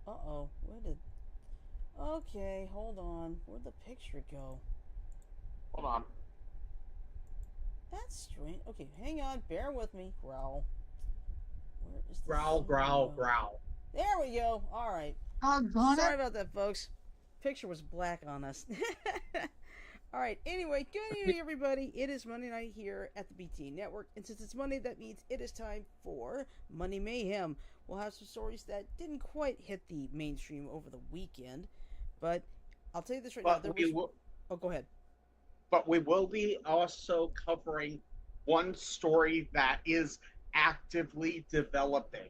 Uh-oh. Where did... Okay, hold on. Where'd the picture go? Hold on. That's strange. Okay, hang on. Bear with me. Growl. Where is the Growl, growl, growl. There we go. All right. Sorry about that, folks. Picture was black on us. All right. Anyway, good evening, everybody. It is Monday night here at the BTA Network, and since it's Monday, that means it is time for Monday Mayhem. We'll have some stories that didn't quite hit the mainstream over the weekend, but I'll tell you this right now. Oh, go ahead. But we will be also covering one story that is actively developing.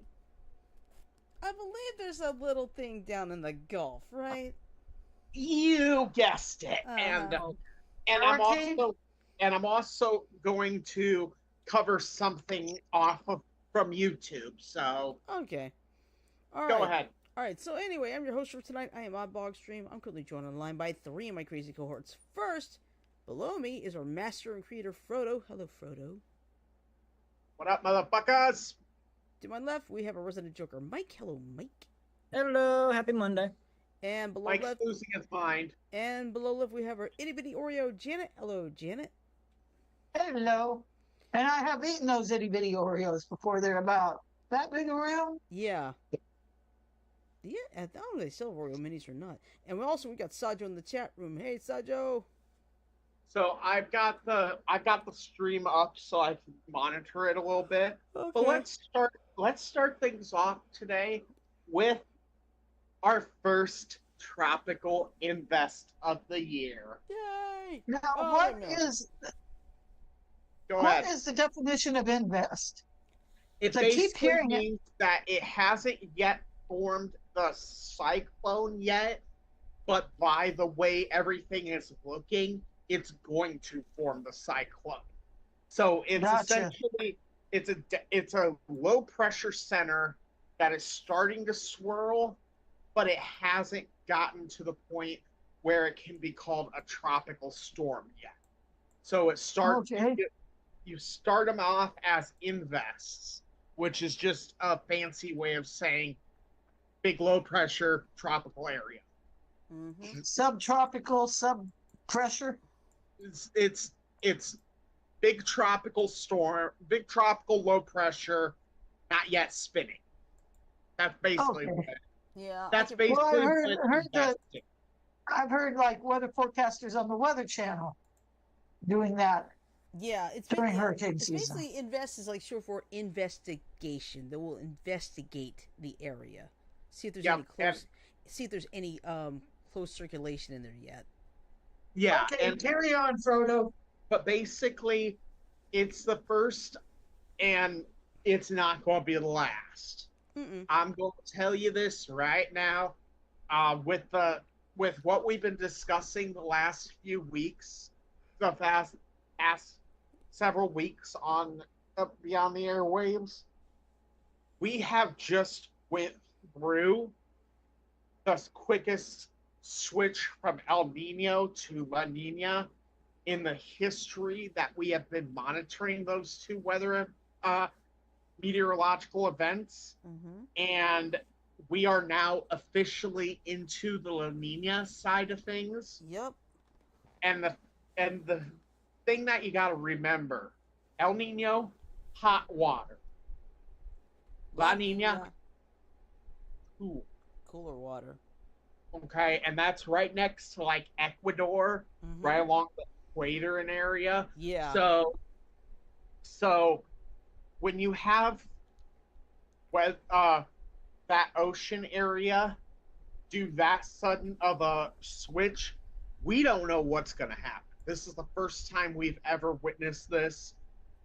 I believe there's a little thing down in the Gulf, right? You guessed it. And I'm also going to cover something from YouTube. So okay, all go right. ahead. All right. So anyway, I'm your host for tonight. I am Oddball Extreme. I'm currently joined online by 3 of my crazy cohorts. First, below me is our master and creator Frodo. Hello, Frodo. What up, motherfuckers? To my left, we have a resident joker, Mike. Hello, Mike. Hello, happy Monday. And below Mike's left, losing his mind. And below left, we have our itty bitty Oreo, Janet. Hello, Janet. Hello. And I have eaten those itty bitty Oreos before. They're about that big around. Yeah. Yeah, I don't know if they sell Oreo minis or not. And we got Sajo in the chat room. Hey, Sajo. So I've got the stream up so I can monitor it a little bit. Okay. But let's start things off today with our first tropical invest of the year. Yay! Now, Oh, what no. What is the definition of invest? It I keep basically hearing it. means that it hasn't yet formed the cyclone yet, but by the way everything is looking, it's going to form the cyclone. So it's essentially it's a low pressure center that is starting to swirl, but it hasn't gotten to the point where it can be called a tropical storm yet. So it starts. Okay. You start them off as invests, which is just a fancy way of saying big low pressure tropical area. Mm-hmm. Subtropical, sub pressure. It's big tropical storm, big tropical low pressure, not yet spinning. That's basically what it, Yeah. that's basically Well, what I've heard like weather forecasters on the Weather Channel doing that. Yeah, it's during hurricane it's season. basically invest is like short for investigation. They will investigate the area, see if there's any close circulation in there yet. Yeah, okay, and carry on, Frodo. But basically, it's the first, and it's not going to be the last. Mm-mm. I'm going to tell you this right now. With what we've been discussing the last few weeks, the past several weeks on Beyond the Airwaves, we have just went through the quickest switch from El Nino to La Nina in the history that we have been monitoring those two weather meteorological events. Mm-hmm. And we are now officially into the La Nina side of things. Yep. And the thing that you got to remember, El Nino, hot water. La Nina, cooler water. Okay, and that's right next to like Ecuador, Mm-hmm. right along the equator and area. Yeah. So when you have that ocean area do that sudden of a switch, we don't know what's going to happen. This is the first time we've ever witnessed this.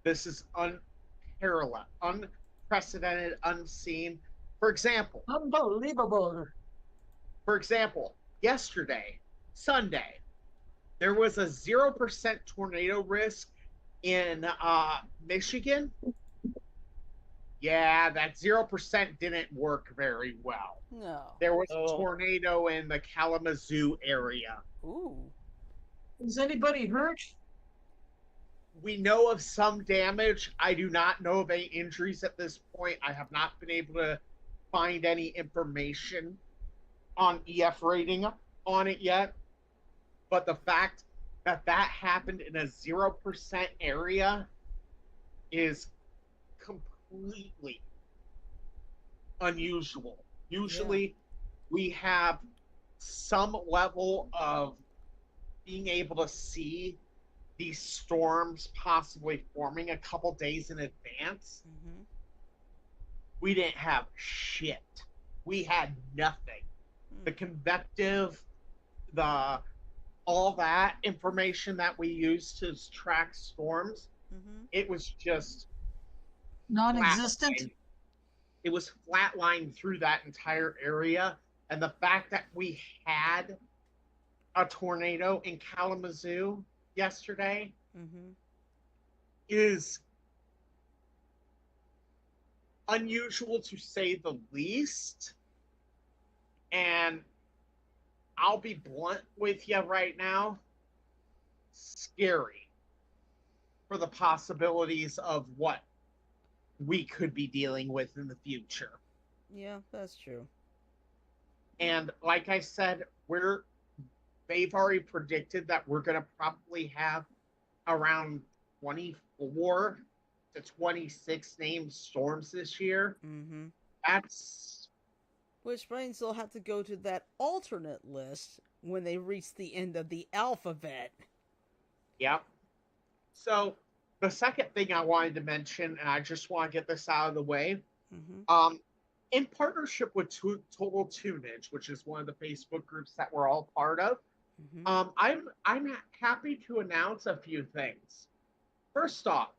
This is unparalleled, unprecedented, unseen. For example, Unbelievable. For example, yesterday, Sunday, there was a 0% tornado risk in Michigan. Yeah, that 0% didn't work very well. No. There was a tornado in the Kalamazoo area. Ooh. Is anybody hurt? We know of some damage. I do not know of any injuries at this point. I have not been able to find any information on EF rating on it yet. But the fact that that happened in a 0% area is completely unusual. Usually we have some level of being able to see these storms possibly forming a couple days in advance. Mm-hmm. We didn't have shit. We had nothing. The convective, all that information that we use to track storms, it was just non-existent. flatlined. It was flatlined through that entire area, and the fact that we had a tornado in Kalamazoo yesterday is unusual to say the least. And I'll be blunt with you right now, scary for the possibilities of what we could be dealing with in the future. Yeah, that's true. And like I said, they've already predicted that we're going to probably have around 24 to 26 named storms this year. Mm-hmm. That's... Which means they'll have to go to that alternate list when they reach the end of the alphabet. Yep. So the second thing I wanted to mention, and I just want to get this out of the way, in partnership with Total Tunage, which is one of the Facebook groups that we're all part of, I'm happy to announce a few things. First off,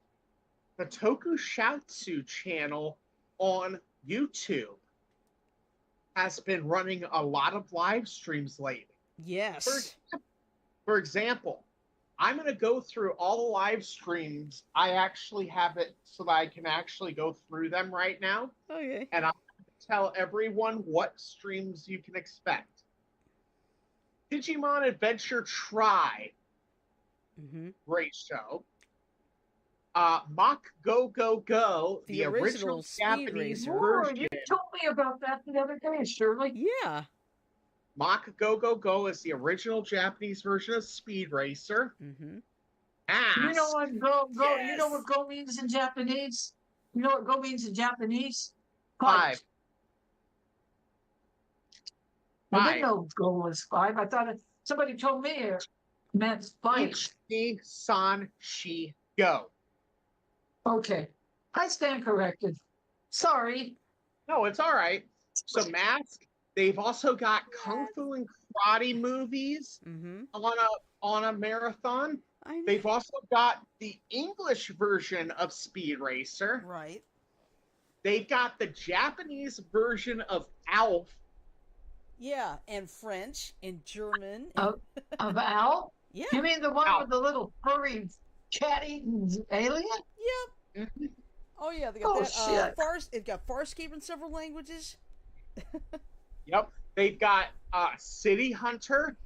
the Tokushatsu channel on YouTube has been running a lot of live streams lately. Yes. For example, I'm going to go through all the live streams. I actually have it so that I can actually go through them right now. Okay. And I'm going to tell everyone what streams you can expect. Digimon Adventure Try. Great show. Mach Go Go Go, the original Japanese version. You told me about that the other day, Shirley. Yeah. Mach Go Go Go is the original Japanese version of Speed Racer. You know what go? Yes. You know what go means in Japanese? You know what go means in Japanese? Five. I didn't know go was 5. I thought somebody told me it meant 5. Ichi-san shi go. Okay. I stand corrected. Sorry. No, it's all right. So Mask, they've also got Kung Fu and Karate movies on a marathon. They've also got the English version of Speed Racer. Right. They've got the Japanese version of Alf. Yeah, and French and German. Of Alf? Yeah. You mean the one with the little furry cat-eating alien? Yep. Oh yeah, they got that. It got Farscape in several languages. Yep. They've got City Hunter.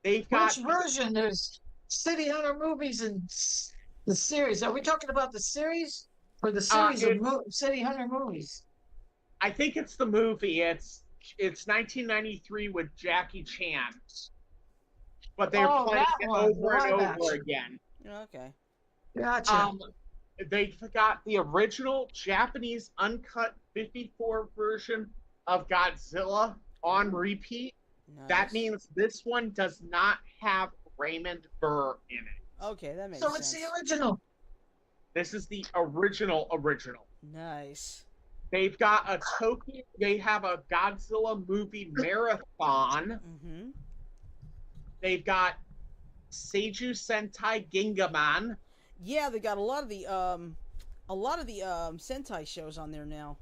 They've got which version? There's City Hunter movies and the series. Are we talking about the series or the series of City Hunter movies? I think it's the movie. It's 1993 with Jackie Chan. But they're playing it over and over again. Okay. Gotcha. They got the original Japanese uncut 54 version of Godzilla on repeat. Nice. That means this one does not have Raymond Burr in it. Okay, that makes sense. So it's the original. This is the original. Nice. They've got they have a Godzilla movie marathon. They've got Seiju Sentai Gingaman. Yeah, they got a lot of the Sentai shows on there now.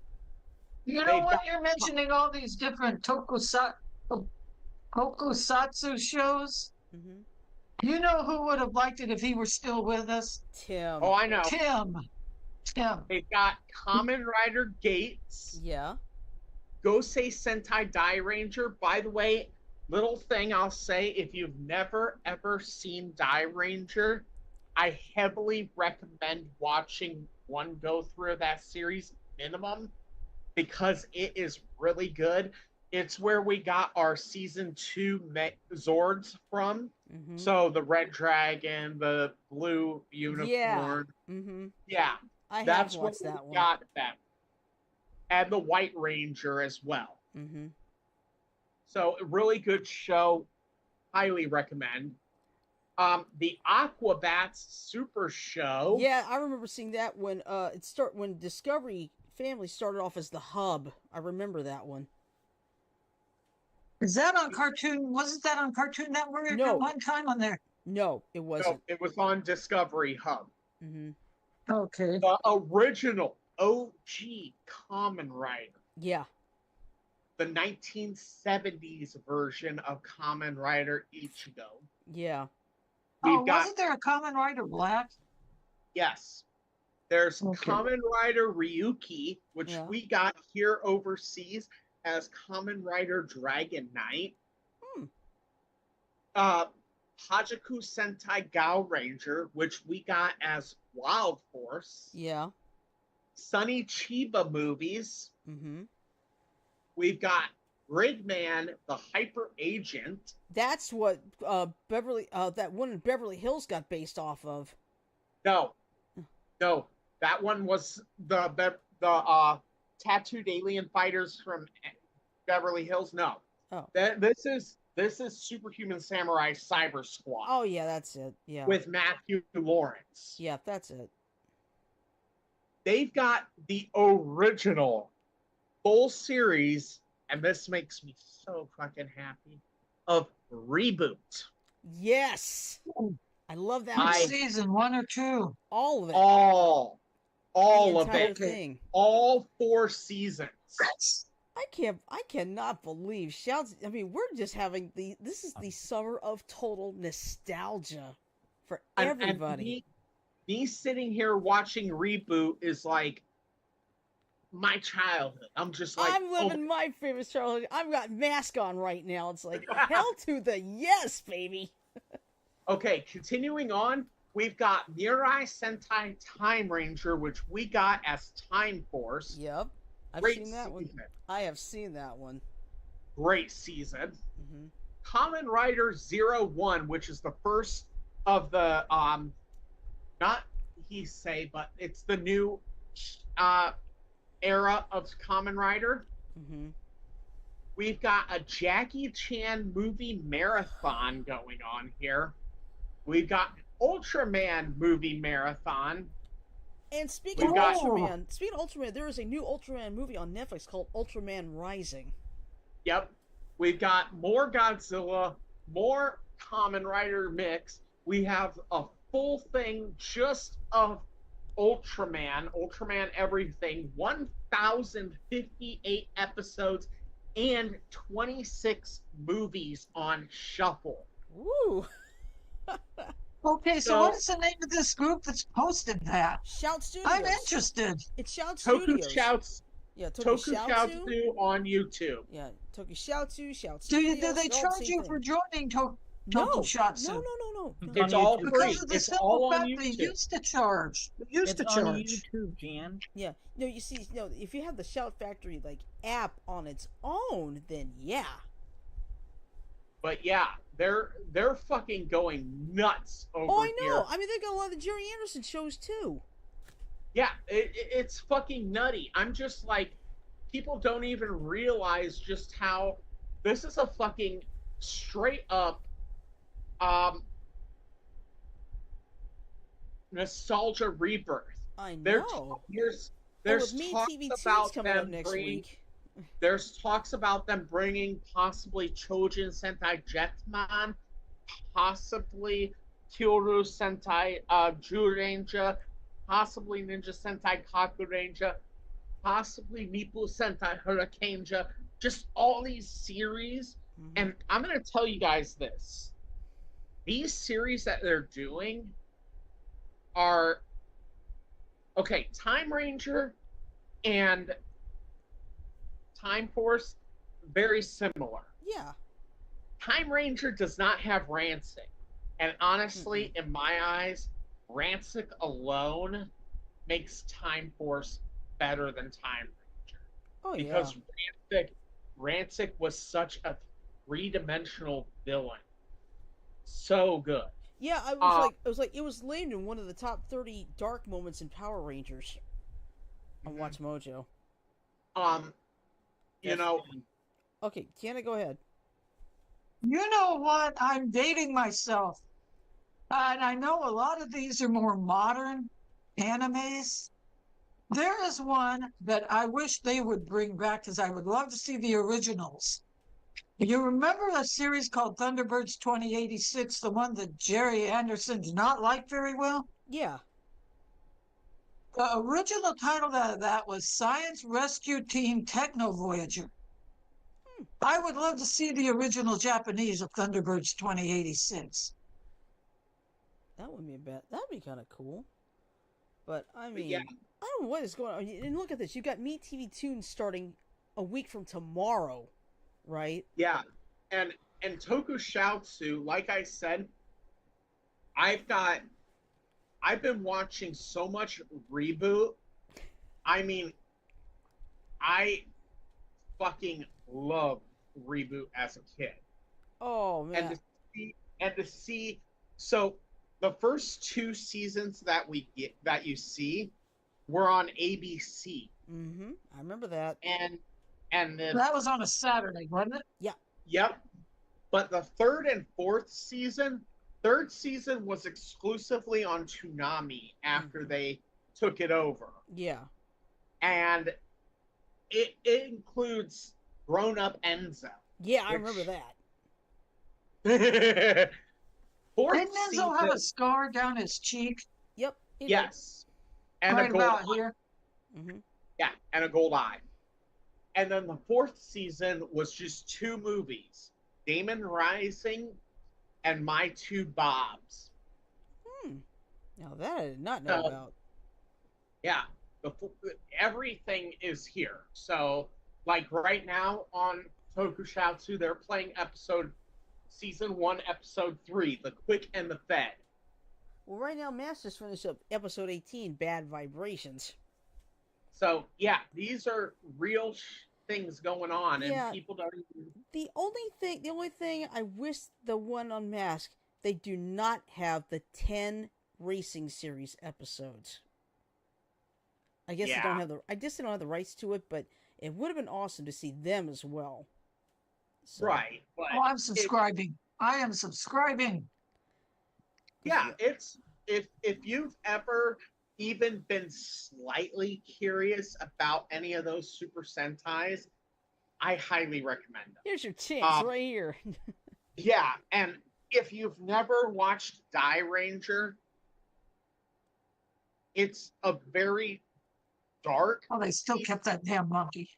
You know what? You're mentioning all these different tokusatsu shows. You know who would have liked it if he were still with us? Tim. Oh, I know. Tim. They've got Kamen Rider Gates. Yeah. Gosei Sentai Die Ranger. By the way, little thing I'll say, if you've never ever seen Die Ranger, I heavily recommend watching one go through of that series minimum because it is really good. It's where we got our season 2 Zords from. So the red dragon, the blue unicorn. Yeah. That's where we got them. And the White Ranger as well. So a really good show. Highly recommend. The Aquabats Super Show. Yeah, I remember seeing that when when Discovery Family started off as the hub. I remember that one. Is that on Cartoon? Wasn't that on Cartoon Network at one time on there? No, it wasn't. No, it was on Discovery Hub. Okay. The original OG Kamen Rider. Yeah. The 1970s version of Kamen Rider Ichigo. Yeah. Wasn't there a Kamen Rider Black? Yes. There's Kamen Rider Ryuki, which we got here overseas as Kamen Rider Dragon Knight. Hajaku Sentai Gao Ranger, which we got as Wild Force. Yeah. Sonny Chiba movies. Mm-hmm. We've got Gridman, the Hyper Agent. That's what that one in Beverly Hills got based off of. No, that one was the tattooed alien fighters from Beverly Hills. No, this is Superhuman Samurai Cyber Squad. Oh yeah, that's it. Yeah, with Matthew Lawrence. Yeah, that's it. They've got the original full series, and this makes me so fucking happy, of Reboot. Yes, I love that. Season 1 or 2? All of it. All of it. Thing. All 4 seasons. I cannot believe shouts. I mean, we're just having this is the summer of total nostalgia for everybody. And me sitting here watching Reboot is like my childhood. I'm just like, I'm living my favorite childhood. I've got mask on right now. It's like hell to the yes, baby. Okay, continuing on, we've got Mirai Sentai Time Ranger, which we got as Time Force. Yep. I've seen that one. I have seen that one. Great season. Mm-hmm. Kamen Rider 01, which is the first of the not Heisei, but it's the new era of Kamen Rider. Mm-hmm. We've got a Jackie Chan movie marathon going on here. We've got Ultraman movie marathon. And speaking of Ultraman, there is a new Ultraman movie on Netflix called Ultraman Rising. Yep. We've got more Godzilla, more Kamen Rider mix. We have a full thing just of Ultraman everything, 1,058 episodes and 26 movies on shuffle. Woo! Okay, so what is the name of this group that's posted that? Shout Studios. I'm interested. It's Shout Studios. Tokushoutsu on YouTube. Yeah, Tokushoutsu, Shout Studios. Do they charge you for joining Tokushoutsu? No. It's all free. Because of the it's all on fact they YouTube. used to charge. It's on YouTube, Jan. Yeah. No, you see, if you have the Shout Factory app on its own, then yeah. But yeah, they're fucking going nuts over Oh, I know. here. I mean, they got a lot of the Jerry Anderson shows too. Yeah, it's fucking nutty. I'm just like, people don't even realize just how this is a fucking straight up nostalgia rebirth. I know. There's TV talks about coming up them next week. There's talks about them bringing possibly Chojin Sentai Jetman, possibly Kyoru Sentai Juranger, possibly Ninja Sentai Kakuranger, possibly Nipu Sentai Hurricanega, just all these series. Mm-hmm. And I'm going to tell you guys this. These series that they're doing are... Okay, Time Ranger and Time Force, very similar. Yeah. Time Ranger does not have Rancic. And honestly, in my eyes, Rancic alone makes Time Force better than Time Ranger. Oh, because Rancic was such a three-dimensional villain. So good. Yeah, it was named in one of the top 30 dark moments in Power Rangers on Watch Mojo. You know. Okay, Kiana, go ahead. You know what? I'm dating myself. And I know a lot of these are more modern animes. There is one that I wish they would bring back because I would love to see the originals. You remember a series called Thunderbirds 2086, the one that Jerry Anderson did not like very well? Yeah. The original title of that was Science Rescue Team Techno Voyager. I would love to see the original Japanese of Thunderbirds 2086. That wouldn't be bad. That'd be kind of cool. But, I mean, yeah. I don't know what is going on. And look at this. You got Me TV Tunes starting a week from tomorrow, right? Yeah. And Tokushoutsu, like I said, I've been watching so much Reboot. I mean, I fucking loved Reboot as a kid. Oh man. And to see so the first two seasons that you see were on ABC. Mm-hmm. I remember that. And that was on a Saturday, wasn't it? Yeah. Yep. But the third season was exclusively on Toonami after they took it over. Yeah. And it includes grown up Enzo. Yeah, I remember that. Didn't Enzo have a scar down his cheek? Yep. Yes. And right a gold about eye. here. Mm-hmm. Yeah, and a gold eye. And then the fourth season was just two movies, Damon Rising and My Two Bobs. Now that I did not know about. Yeah, everything is here. So, like right now on Tokusatsu, they're playing season 1, episode 3, The Quick and the Fed. Well, right now, Masters finished up episode 18, Bad Vibrations. So, yeah, these are real things going on, and people don't even... The only thing I wish the one on Mask, they do not have the 10 racing series episodes. I guess they don't have I guess they don't have the rights to it, but it would have been awesome to see them as well. So. Right. But I'm subscribing. I am subscribing. Yeah, it's if you've ever even been slightly curious about any of those Super Sentais, I highly recommend them. Here's your chance right here. Yeah, and if you've never watched Die Ranger, it's a very dark... Oh, they still kept that damn monkey.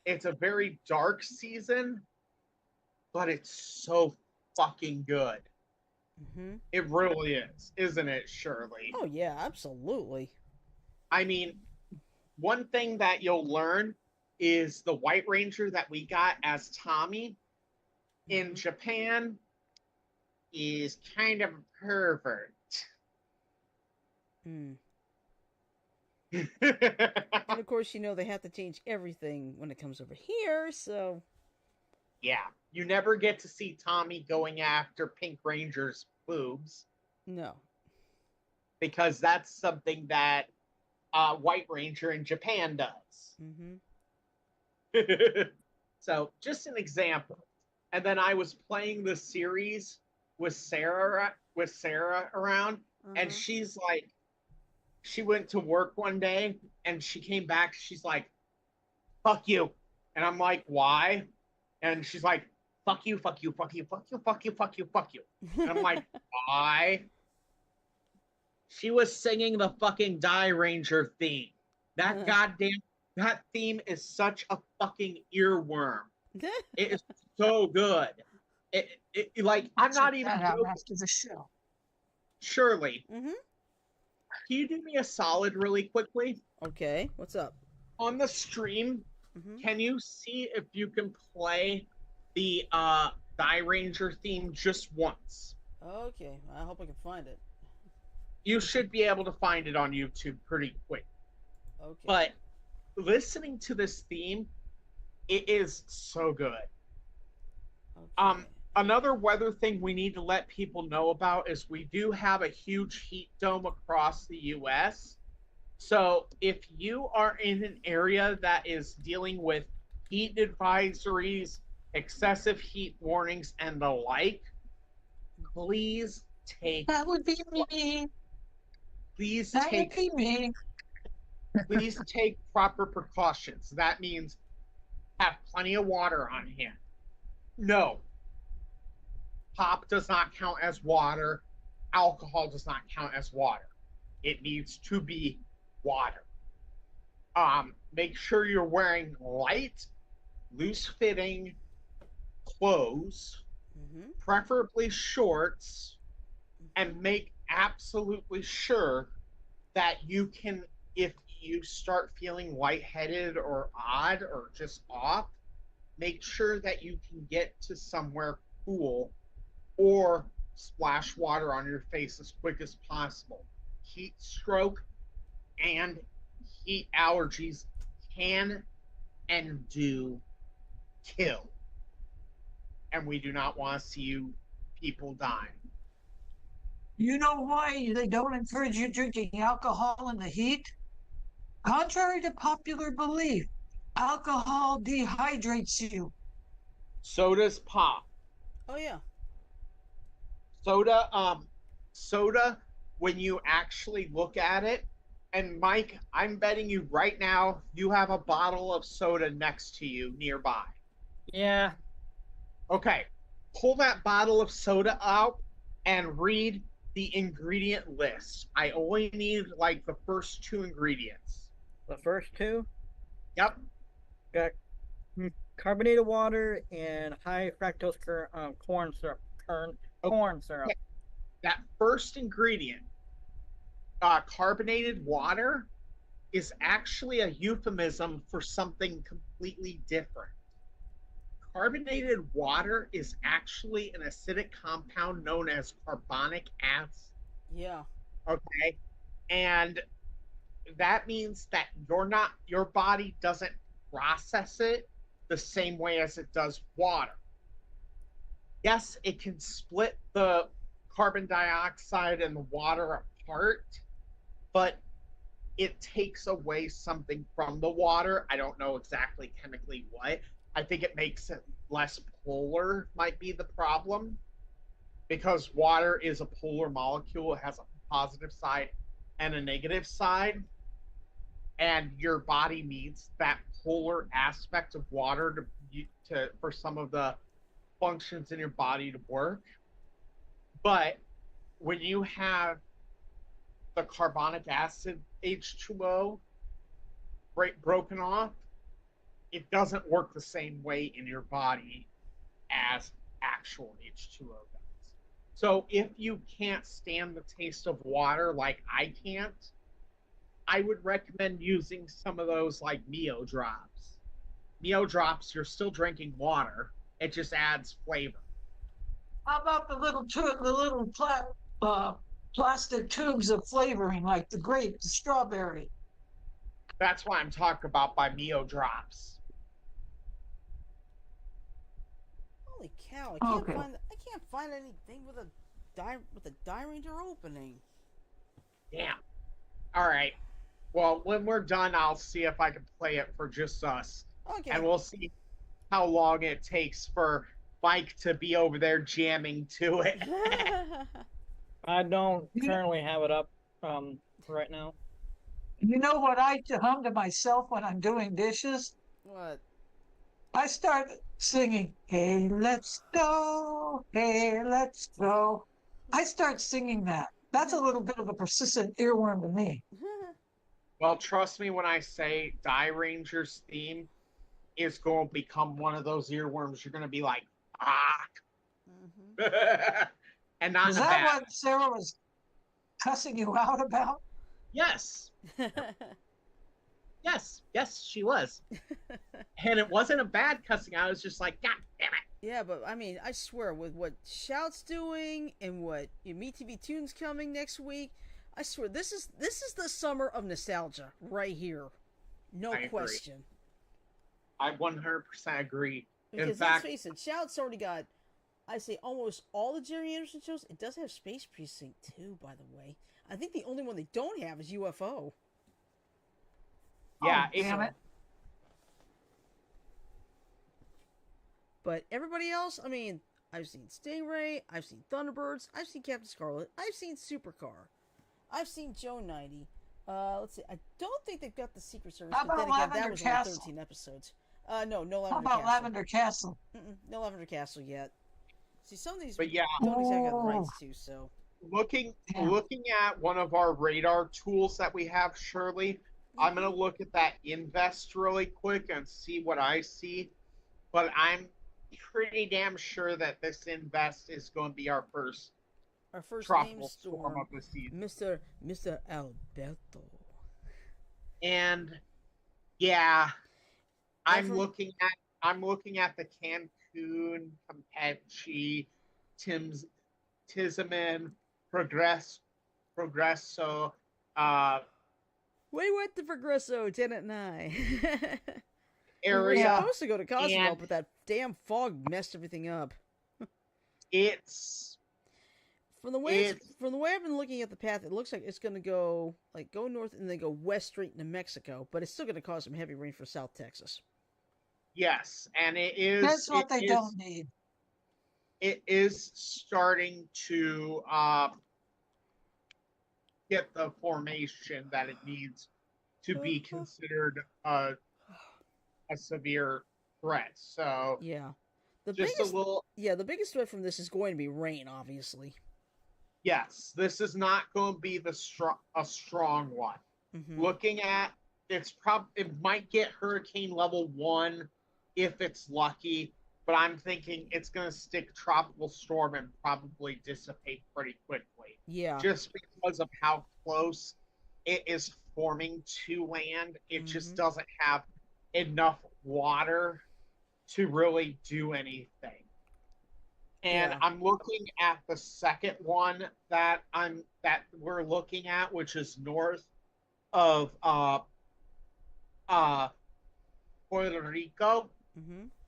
It's a very dark season, but it's so fucking good. Mm-hmm. It really is, isn't it, Shirley? Oh, yeah, absolutely. I mean, one thing that you'll learn is the White Ranger that we got as Tommy in Japan is kind of a pervert. And of course, they have to change everything when it comes over here, so... Yeah, you never get to see Tommy going after Pink Ranger's boobs. No. Because that's something that White Ranger in Japan does. Mm-hmm. So, just an example. And then I was playing the series with Sarah around, and she's like, she went to work one day, and she came back, she's like, fuck you. And I'm like, why? And she's like, fuck you, fuck you, fuck you, fuck you, fuck you, fuck you, fuck you. And I'm like, why? She was singing the fucking Die Ranger theme. That that theme is such a fucking earworm. It is so good. I'm not even joking. After the show. Shirley, can you do me a solid really quickly? Okay, what's up? On the stream, can you see if you can play the Die Ranger theme just once? Okay, I hope I can find it. You should be able to find it on YouTube pretty quick. Okay. But listening to this theme, it is so good. Okay. Another weather thing we need to let people know about is we do have a huge heat dome across the U.S. So if you are in an area that is dealing with heat advisories, excessive heat warnings, and the like, please take... That would be me. Please that would be me. Please take proper precautions. That means have plenty of water on hand. No. Pop does not count as water. Alcohol does not count as water. It needs to be water. Make sure you're wearing light, loose-fitting clothes, preferably shorts, and make absolutely sure that you can, if you start feeling lightheaded or odd or just off, make sure that you can get to somewhere cool or splash water on your face as quick as possible. Heat stroke and heat allergies can and do kill. And we do not want to see people dying. You know why they don't encourage you drinking alcohol in the heat? Contrary to popular belief, alcohol dehydrates you. Sodas pop. Oh yeah. Soda, when you actually look at it, and Mike, I'm betting you right now you have a bottle of soda next to you nearby. Yeah. Okay. Pull that bottle of soda out and read the ingredient list. I only need like the first 2 ingredients. The first 2? Yep. Got carbonated water and high fructose corn syrup. Corn syrup. Okay. That first ingredient, carbonated water, is actually a euphemism for something completely different. Carbonated water is actually an acidic compound known as carbonic acid. Yeah. Okay. And that means that your body doesn't process it the same way as it does water. Yes, it can split the carbon dioxide and the water apart, but it takes away something from the water. I don't know exactly chemically what. I think it makes it less polar, might be the problem, because water is a polar molecule. It has a positive side and a negative side, and your body needs that polar aspect of water to for some of the functions in your body to work. But when you have the carbonic acid H2O broken off, it doesn't work the same way in your body as actual H2O does. So if you can't stand the taste of water like I can't, I would recommend using some of those like Neo drops. Neo drops, you're still drinking water. It just adds flavor. How about the little plastic tubes of flavoring, like the grape, the strawberry? That's why I'm talking about by Neo drops. Holy cow! I can't find anything with a Die Ranger opening. Damn. All right. Well, when we're done, I'll see if I can play it for just us. Okay. And we'll see how long it takes for Mike to be over there jamming to it. I don't currently have it up right now. You know what I hum to myself when I'm doing dishes? What? I start singing, "Hey, let's go. Hey, let's go." I start singing that. That's a little bit of a persistent earworm to me. Well, trust me when I say Die Ranger's theme is going to become one of those earworms. You're going to be like, fuck. And not Is that what Sarah was cussing you out about? Yes. Yes, she was. And it wasn't a bad cussing out. It was just like, God damn it. Yeah, but I mean, I swear, with what Shout's doing and what Me TV Tunes coming next week, I swear this is the summer of nostalgia right here. No question. I 100% agree. Because in fact, let's face it, Shout's already got, I say, almost all the Jerry Anderson shows. It does have Space Precinct too, by the way. I think the only one they don't have is UFO. Yeah, damn it. But everybody else, I mean, I've seen Stingray, I've seen Thunderbirds, I've seen Captain Scarlet, I've seen Supercar, I've seen Joe 90. Let's see, I don't think they've got the Secret Service, but then again, that was only 13 episodes. No Lavender Castle. How about Lavender Castle? No Lavender Castle yet. See, some of these, but yeah, don't exactly have the rights to, so. Looking at one of our radar tools that we have, Shirley, I'm going to look at that invest really quick and see what I see. But I'm pretty damn sure that this invest is going to be our first tropical storm of the season. Mr. Alberto. And yeah, I'm looking at the Cancun, Campeche, Tizimin, Progresso, We went to Progresso, Janet and I. We were area. supposed to go to Cozumel, and but that damn fog messed everything up. It's From the way I've been looking at the path, it looks like it's going to go north and then go west straight into Mexico, but it's still going to cause some heavy rain for South Texas. yes, and it is. That's what they don't need. It is starting to get the formation that it needs to be considered a severe threat. So yeah, the biggest threat from this is going to be rain, obviously. Yes, this is not going to be a strong one. Mm-hmm. Looking at it might get hurricane level 1 if it's lucky, but I'm thinking it's going to stick tropical storm and probably dissipate pretty quickly. Yeah. Just because of how close it is forming to land, it just doesn't have enough water to really do anything. And I'm looking at the second one that we're looking at, which is north of Puerto Rico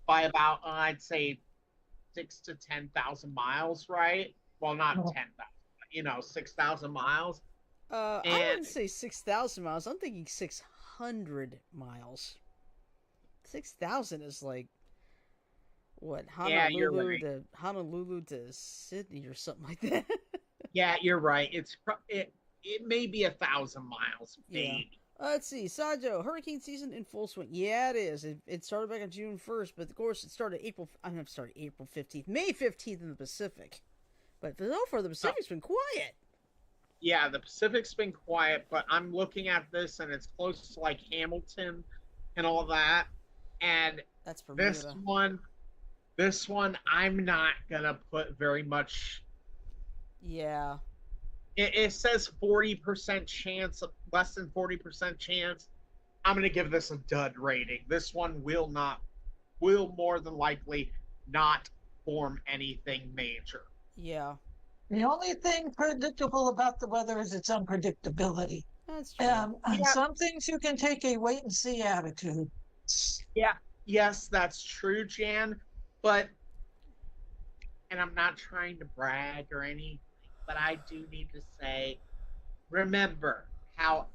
by about I'd say 6,000 to 10,000 miles, right? Well, not 10,000, 6,000 miles. I wouldn't say 6,000 miles. I'm thinking 600 miles. 6,000 is like what? Honolulu to Sydney or something like that. Yeah, you're right. It may be 1,000 miles, maybe. Yeah. Let's see, Sajo, hurricane season in full swing. Yeah, it is. It started back on June 1st, but of course it started April 15th, May 15th in the Pacific. But so far the Pacific's been quiet. Yeah, the Pacific's been quiet, but I'm looking at this and it's close to like Hamilton and all that. And that's Bermuda. This one I'm not gonna put very much. Yeah. It says 40% chance, less than 40% chance. I'm going to give this a dud rating. This one will more than likely not form anything major. Yeah. The only thing predictable about the weather is its unpredictability. That's true. And some things you can take a wait and see attitude. Yeah. Yes, that's true, Jan. But, and I'm not trying to brag or anything, but I do need to say, remember how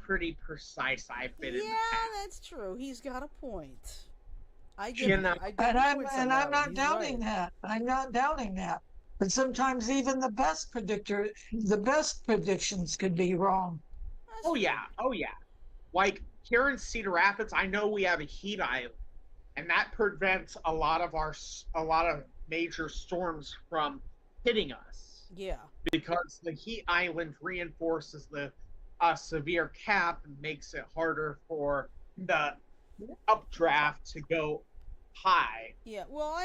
pretty precise I've been in the past. Yeah, that's true. He's got a point. I'm not doubting that. I'm not doubting that. But sometimes even the best predictions could be wrong. Oh yeah. Like here in Cedar Rapids, I know we have a heat island, and that prevents a lot of major storms from hitting us. Yeah. Because the heat island reinforces the severe cap and makes it harder for the updraft to go high. Yeah. Well,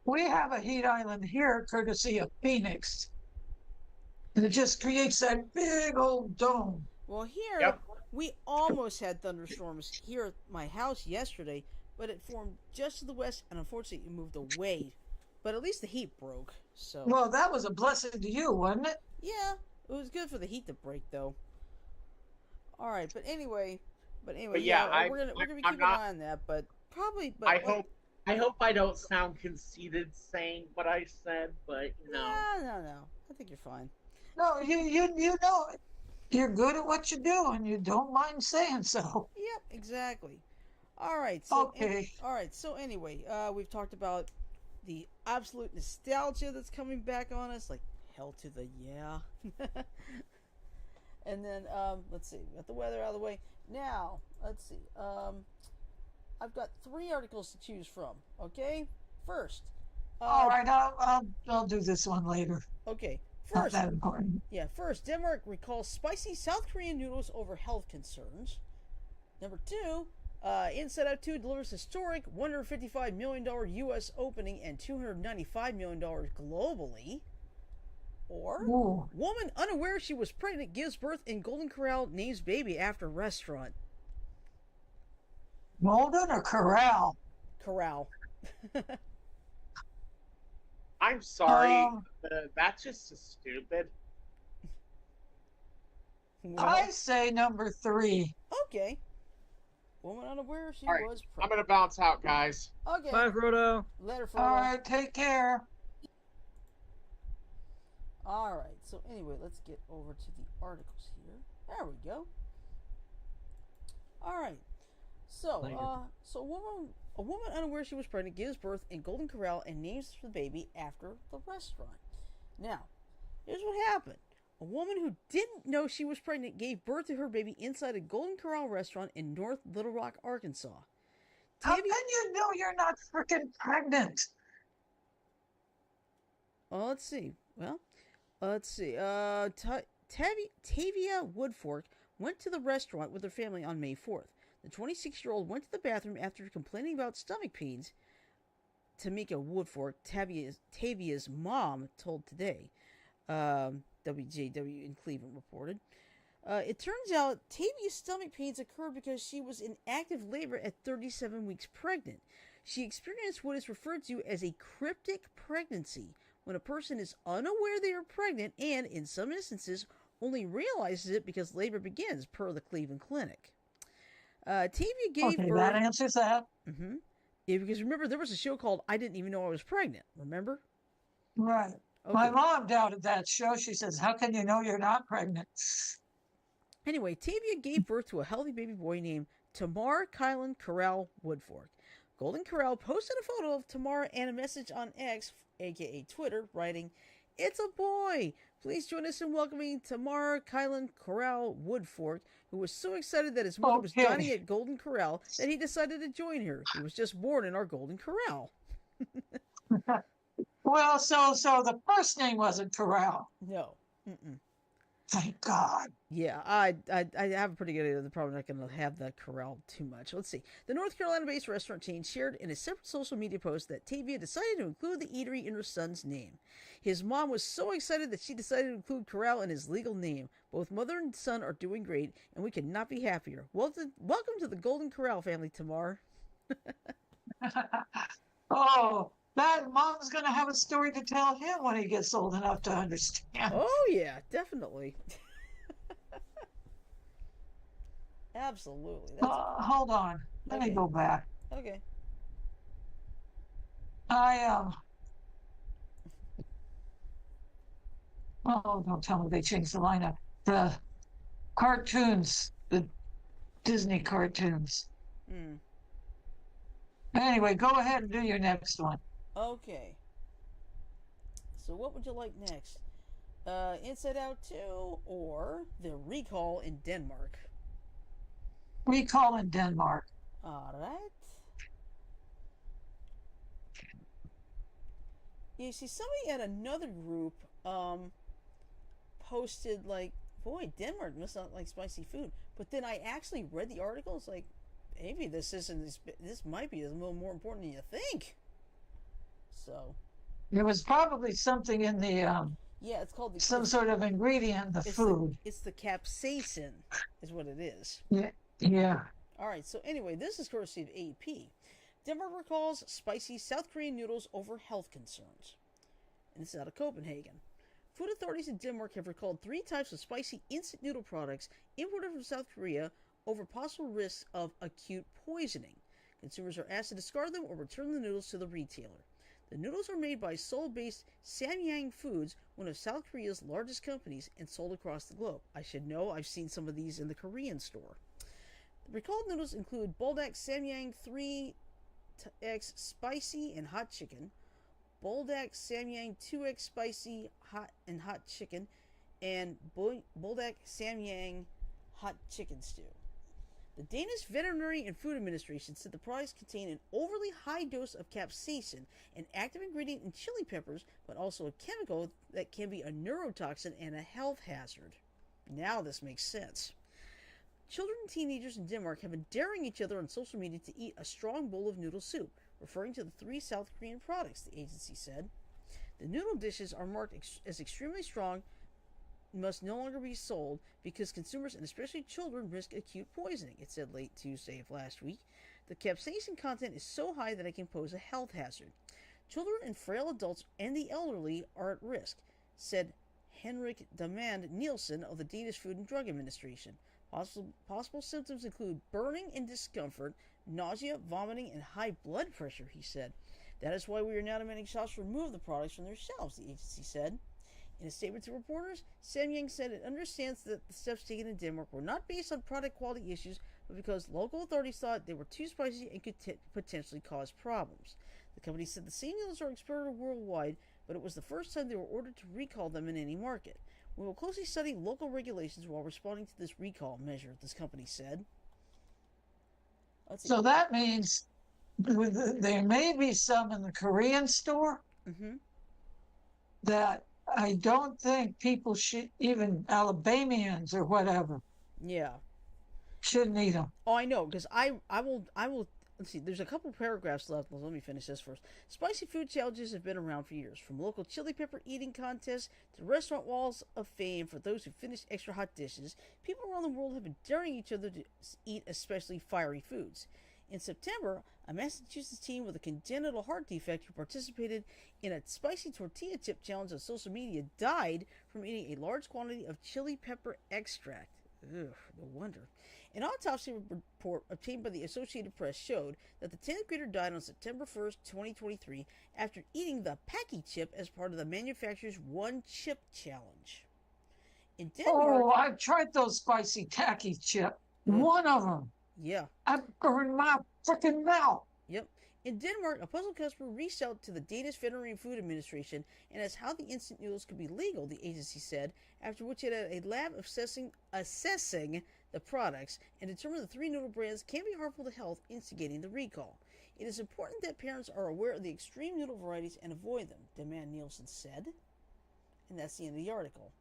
we have a heat island here, courtesy of Phoenix, and it just creates that big old dome. Well, here we almost had thunderstorms here at my house yesterday, but it formed just to the west, and unfortunately, it moved away. But at least the heat broke. So. Well, that was a blessing to you, wasn't it? Yeah, it was good for the heat to break, though. All right, but anyway, we're gonna be keeping an eye on that. But probably, I hope I don't sound conceited saying what I said, but No. I think you're fine. No, you know you're good at what you do, and you don't mind saying so. Yep, exactly. All right. So okay. So anyway, we've talked about the absolute nostalgia that's coming back on us, like hell to the yeah. And then let's see, we got the weather out of the way. Now, let's see. I've got 3 articles to choose from. Okay, first. All right, I'll do this one later. Okay, first. Not that important. Yeah, first, Denmark recalls spicy South Korean noodles over health concerns. Number 2. Inside Out 2 delivers historic $155 million U.S. opening and $295 million globally. Or, woman unaware she was pregnant gives birth in Golden Corral, names baby after restaurant. Golden or Corral? Corral. I'm sorry, that's just stupid. Well, I say number 3. okay. Woman unaware she All right, was I'm pregnant. gonna bounce out, guys. Okay. Bye, Frodo. Later, Frodo. All right, take care. All right. So anyway, let's get over to the articles here. There we go. All right. So, a woman unaware she was pregnant gives birth in Golden Corral and names the baby after the restaurant. Now, here's what happened. A woman who didn't know she was pregnant gave birth to her baby inside a Golden Corral restaurant in North Little Rock, Arkansas. How can you know you're not freaking pregnant? Let's see. Well, let's see. Tavia Woodfork went to the restaurant with her family on May 4th. The 26-year-old went to the bathroom after complaining about stomach pains. Tamika Woodfork, Tavia's mom, told Today. WJW in Cleveland reported. It turns out Tavia's stomach pains occurred because she was in active labor at 37 weeks pregnant. She experienced what is referred to as a cryptic pregnancy, when a person is unaware they are pregnant and, in some instances, only realizes it because labor begins, per the Cleveland Clinic. Tavia gave birth... that answers that. Mm-hmm. Yeah, because remember, there was a show called I Didn't Even Know I Was Pregnant, remember? Right. Okay. My mom doubted that show. She says, how can you know you're not pregnant? Anyway, Tavia gave birth to a healthy baby boy named Tamar Kylan Corral Woodfork. Golden Corral posted a photo of Tamar and a message on X, aka Twitter, writing, "It's a boy! Please join us in welcoming Tamar Kylan Corral Woodfork, who was so excited that his mother was dining at Golden Corral that he decided to join her. He was just born in our Golden Corral." Well, so the first name wasn't Corral. No. Mm-mm. Thank God. Yeah, I have a pretty good idea. They're probably not going to have that corral too much. Let's see. The North Carolina-based restaurant chain shared in a separate social media post that Tavia decided to include the eatery in her son's name. His mom was so excited that she decided to include Corral in his legal name. Both mother and son are doing great, and we could not be happier. Welcome to the Golden Corral family, Tamar. Oh, that mom's going to have a story to tell him when he gets old enough to understand. Oh, yeah, definitely. Absolutely. Hold on. Let me go back. Okay. Oh, don't tell me they changed the lineup. The cartoons, the Disney cartoons. Anyway, go ahead and do your next one. Okay. So what would you like next? Inside Out 2 or The Recall in Denmark? Recall in Denmark. All right. You see, somebody at another group posted, like, boy, Denmark must not like spicy food. But then I actually read the article. It's like, maybe this might be a little more important than you think. So it was probably something in the yeah, it's called some sort of ingredient in the food. It's the capsaicin, is what it is. Yeah. All right. So anyway, this is courtesy of AP. Denmark recalls spicy South Korean noodles over health concerns, and this is out of Copenhagen. Food authorities in Denmark have recalled 3 types of spicy instant noodle products imported from South Korea over possible risks of acute poisoning. Consumers are asked to discard them or return the noodles to the retailer. The noodles are made by Seoul-based Samyang Foods, one of South Korea's largest companies, and sold across the globe. I should know, I've seen some of these in the Korean store. The recalled noodles include Buldak Samyang 3X Spicy and Hot Chicken, Buldak Samyang 2X Spicy and Hot Chicken, and Buldak Samyang Hot Chicken Stew. The Danish Veterinary and Food Administration said the products contain an overly high dose of capsaicin, an active ingredient in chili peppers, but also a chemical that can be a neurotoxin and a health hazard. Now this makes sense. Children and teenagers in Denmark have been daring each other on social media to eat a strong bowl of noodle soup, referring to the 3 South Korean products, the agency said. The noodle dishes are marked as extremely strong, must no longer be sold because consumers and especially children risk acute poisoning, it said late Tuesday of last week. The capsaicin content is so high that it can pose a health hazard. Children and frail adults and the elderly are at risk, said Henrik Demand Nielsen of the Danish Food and Drug Administration. Possible symptoms include burning and discomfort, nausea, vomiting, and high blood pressure, he said. That is why we are now demanding shops remove the products from their shelves, the agency said. In a statement to reporters, Samyang said it understands that the steps taken in Denmark were not based on product quality issues, but because local authorities thought they were too spicy and could potentially cause problems. The company said the same noodles are exported worldwide, but it was the first time they were ordered to recall them in any market. We will closely study local regulations while responding to this recall measure, this company said. So that means there may be some in the Korean store that I don't think people should, even Alabamians or whatever. Yeah. Shouldn't eat them. Oh, I know, because I will, let's see, there's a couple paragraphs left. Let me finish this first. Spicy food challenges have been around for years, from local chili pepper eating contests to restaurant walls of fame for those who finish extra hot dishes. People around the world have been daring each other to eat especially fiery foods. In September, a Massachusetts teen with a congenital heart defect who participated in a spicy tortilla chip challenge on social media died from eating a large quantity of chili pepper extract. Ugh, no wonder. An autopsy report obtained by the Associated Press showed that the 10th grader died on September 1st, 2023, after eating the Packy chip as part of the manufacturer's One Chip Challenge. In Denmark, oh, I've tried those spicy tacky chip. One of them. Yeah. I burned my freaking mouth. Yep. In Denmark, a puzzled customer reached out to the Danish Veterinary Food Administration and asked how the instant noodles could be legal, the agency said, after which it had a lab assessing the products and determined the 3 noodle brands can be harmful to health, instigating the recall. It is important that parents are aware of the extreme noodle varieties and avoid them, Demand Nielsen said. And that's the end of the article.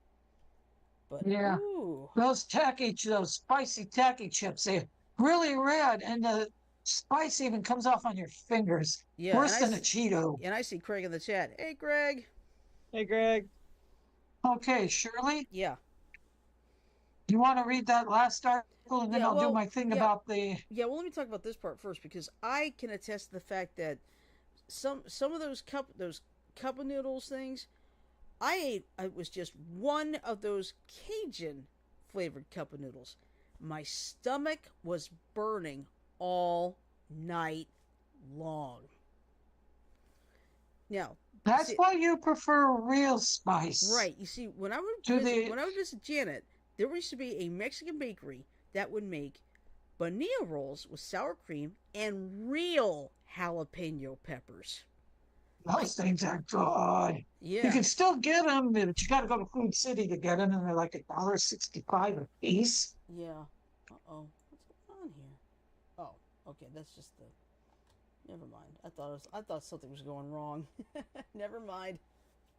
But, yeah, ooh. those spicy tacky chips, they're really red, and the spice even comes off on your fingers. Yeah, worse than a Cheeto. And I see Craig in the chat. Hey, Craig. Hey, Greg. Okay, Shirley? Yeah. You want to read that last article, and then I'll do my thing about the... Yeah, well, let me talk about this part first, because I can attest to the fact that some of those cup of noodles things, I was just one of those Cajun flavored cup of noodles. My stomach was burning all night long. Now, that's why you prefer real spice. Right. You see, when I would visit Janet, there used to be a Mexican bakery that would make bonilla rolls with sour cream and real jalapeno peppers. Those things are good. Yeah. You can still get them, but you got to go to Food City to get them, and they're like $1.65 a piece. Yeah. Uh-oh. What's going on here? Oh, okay. That's just the... Never mind. I thought something was going wrong. Never mind.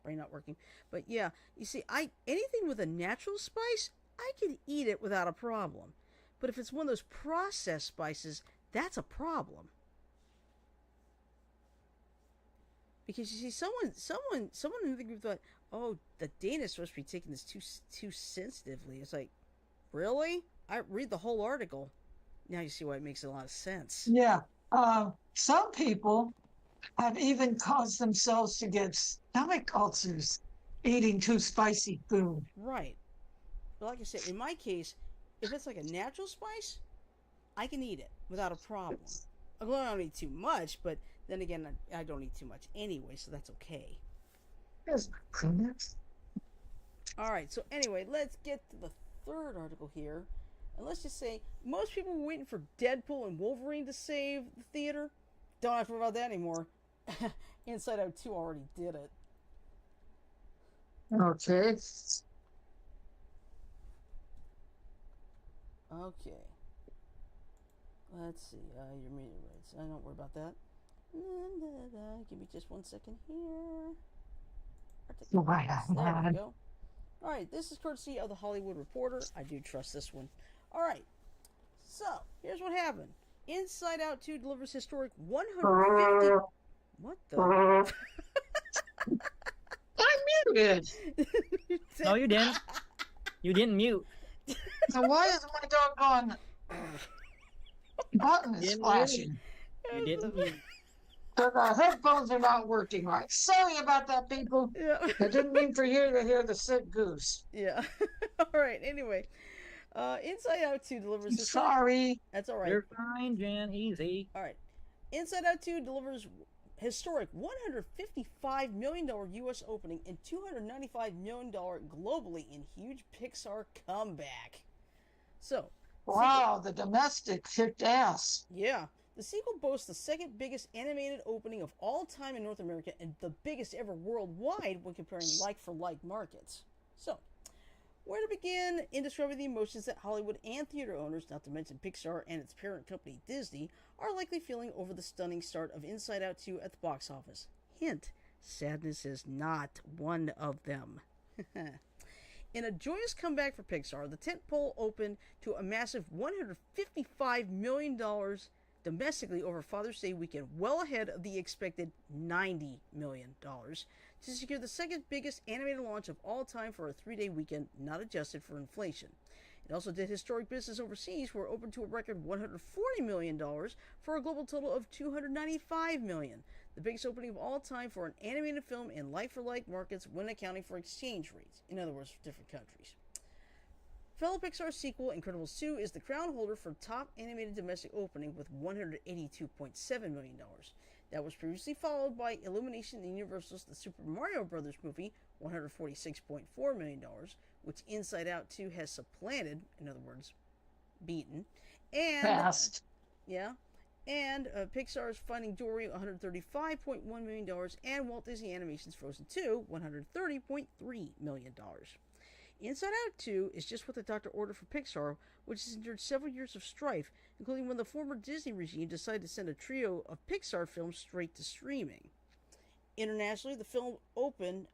Brain not working. But yeah, you see, anything with a natural spice, I can eat it without a problem. But if it's one of those processed spices, that's a problem. Because you see, someone in the group thought, oh, the Danish supposed to be taking this too sensitively. It's like, really? I read the whole article. Now you see why it makes a lot of sense. Yeah. Some people have even caused themselves to get stomach ulcers eating too spicy food. Right. But like I said, in my case, if it's like a natural spice, I can eat it without a problem. I don't eat too much, but then again, I don't eat too much anyway, so that's okay. There's my Kleenex. All right, so anyway, let's get to the third article here. And let's just say, most people were waiting for Deadpool and Wolverine to save the theater. Don't have to worry about that anymore. Inside Out 2 already did it. Okay. Okay. Let's see. Your media rights. I don't worry about that. Give me just 1 second here. There we go. All right, this is courtesy of the Hollywood Reporter. I do trust this one. All right, so here's what happened. Inside Out 2 delivers historic 150... What the... I muted. No, you didn't. You didn't mute. So why is my doggone button is flashing? You didn't mute. The headphones are not working right. Sorry about that, people. Yeah. I didn't mean for you to hear the sick goose. Yeah. All right. Anyway, Inside Out 2 delivers. Sorry. That's all right. You're fine, Jan. Easy. All right. Inside Out 2 delivers historic $155 million U.S. opening and $295 million globally in huge Pixar comeback. So, wow, the domestic kicked ass. Yeah. The sequel boasts the second biggest animated opening of all time in North America and the biggest ever worldwide when comparing like-for-like markets. So, where to begin in describing the emotions that Hollywood and theater owners, not to mention Pixar and its parent company Disney, are likely feeling over the stunning start of Inside Out 2 at the box office? Hint, sadness is not one of them. In a joyous comeback for Pixar, the tentpole opened to a massive $155 million domestically over Father's Day weekend, well ahead of the expected $90 million, to secure the second biggest animated launch of all time for a 3-day weekend, not adjusted for inflation. It also did historic business overseas, where it opened to a record $140 million for a global total of $295 million, the biggest opening of all time for an animated film in like-for-like markets when accounting for exchange rates, in other words, for different countries. Fellow Pixar sequel, Incredibles 2, is the crown holder for top animated domestic opening with $182.7 million. That was previously followed by Illumination and Universal's The Super Mario Bros. Movie, $146.4 million, which Inside Out 2 has supplanted, in other words, beaten. And fast. Yeah. And Pixar's Finding Dory, $135.1 million, and Walt Disney Animation's Frozen 2, $130.3 million. Inside Out 2 is just what the doctor ordered for Pixar, which has endured several years of strife, including when the former Disney regime decided to send a trio of Pixar films straight to streaming. Internationally, the film opened